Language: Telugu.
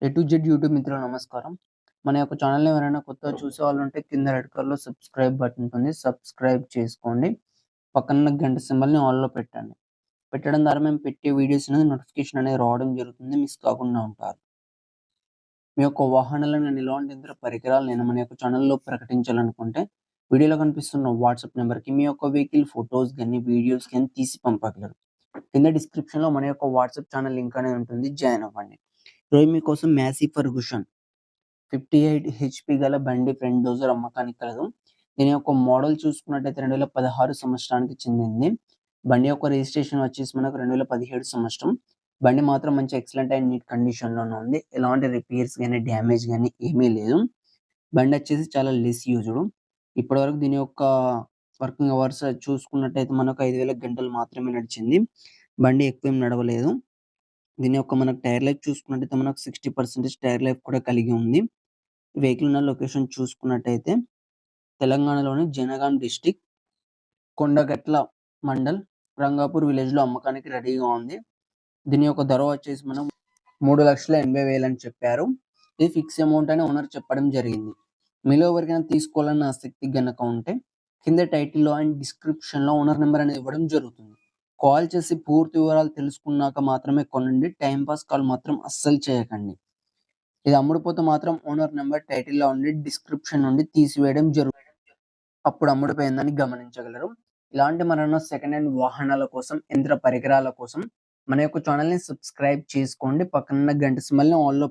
ఏ టు జెడ్ యూట్యూబ్ మిత్రులకు నమస్కారం. మన యొక్క ఛానల్‌ని ఎవరైనా కొత్తగా చూసేవాళ్ళుంటే కింద రెడ్ కలర్‌లో సబ్స్క్రైబ్ బటన్ ఉంటుంది. సబ్స్క్రైబ్ చేసుకోండి. పక్కనున్న గంట సింబల్‌ని ఆల్‌లో పెట్టండి. పెట్టడం ద్వారా మేము పెట్టే వీడియోస్ అనేది నోటిఫికేషన్ అనేది రావడం జరుగుతుంది. మిస్ కాకుండా ఉంటారు. మీ యొక్క వాహనాలను ఎలాంటి యంత్ర పరికరాలనైనా మన యొక్క ఛానల్‌లో ప్రకటించాలనుకుంటే వీడియోలో కనిపిస్తున్న వాట్సాప్ నంబర్‌కి మీ యొక్క వెహికల్ ఫోటోస్ గాని, వీడియోస్ గాని తీసి పంపగలరు. కింద డిస్క్రిప్షన్‌లో మన యొక్క వాట్సాప్ ఛానల్ లింక్ అనేది ఉంటుంది. జాయిన్ అవ్వండి. ఈరోజు మీకోసం మ్యాసీ ఫెర్గుసన్ 58 హెచ్‌పీ గల బండి ఫ్రంట్ డోజర్ అమ్మకానికి కలదు. దీని యొక్క మోడల్ చూసుకున్నట్టయితే 2016 సంవత్సరానికి చెందింది. బండి యొక్క రిజిస్ట్రేషన్ వచ్చేసి మనకు 2017 సంవత్సరం. బండి మాత్రం మంచి ఎక్సలెంట్ అండ్ నీట్ కండిషన్‌లోనే ఉంది. ఎలాంటి రిపేర్స్ గాని, డ్యామేజ్ గాని ఏమీ లేదు. బండి వచ్చేసి చాలా లెస్ యూజ్డ్. ఇప్పటివరకు దీని యొక్క వర్కింగ్ అవర్స్ చూసుకున్నట్టయితే మనకు 5000 గంటలు మాత్రమే నడిచింది. బండి ఎక్కువేం నడవలేదు. దీని యొక్క మనకు టైర్ లైఫ్ చూసుకున్నట్టయితే మనకు 60% టైర్ లైఫ్ కూడా కలిగి ఉంది. వెహికల్ ఉన్న లొకేషన్ చూసుకున్నట్టయితే తెలంగాణలోని జనగాం డిస్ట్రిక్ట్ కొండగట్ల మండల్ రంగాపూర్ విలేజ్‌లో అమ్మకానికి రెడీగా ఉంది. దీని యొక్క ధర వచ్చేసి మనం 3,80,000 అని చెప్పారు. ఇది ఫిక్స్ అమౌంట్ అని ఓనర్ చెప్పడం జరిగింది. మీలో ఎవరికైనా తీసుకోవాలన్న ఆసక్తి గనక ఉంటే కింద టైటిల్‌లో అండ్ డిస్క్రిప్షన్‌లో ఓనర్ నంబర్ అనేది ఇవ్వడం జరుగుతుంది. కాల్ చేసి పూర్తి వివరాలు తెలుసుకున్నాక మాత్రమే కొనండి. టైమ్ పాస్ కాల్ మాత్రం అస్సలు చేయకండి. ఇది అమ్ముడుపోతే మాత్రం ఓనర్ నంబర్ టైటిల్‌లో ఉండి డిస్క్రిప్షన్ నుండి తీసివేయడం అప్పుడు అమ్ముడుపోయిందని గమనించగలరు. ఇలాంటి మరెన్నో సెకండ్ హ్యాండ్ వాహనాల కోసం, యంత్ర పరికరాల కోసం మన యొక్క ఛానెల్‌ని సబ్స్క్రైబ్ చేసుకోండి. పక్కనున్న గంట సింబల్‌ని ఆల్‌లో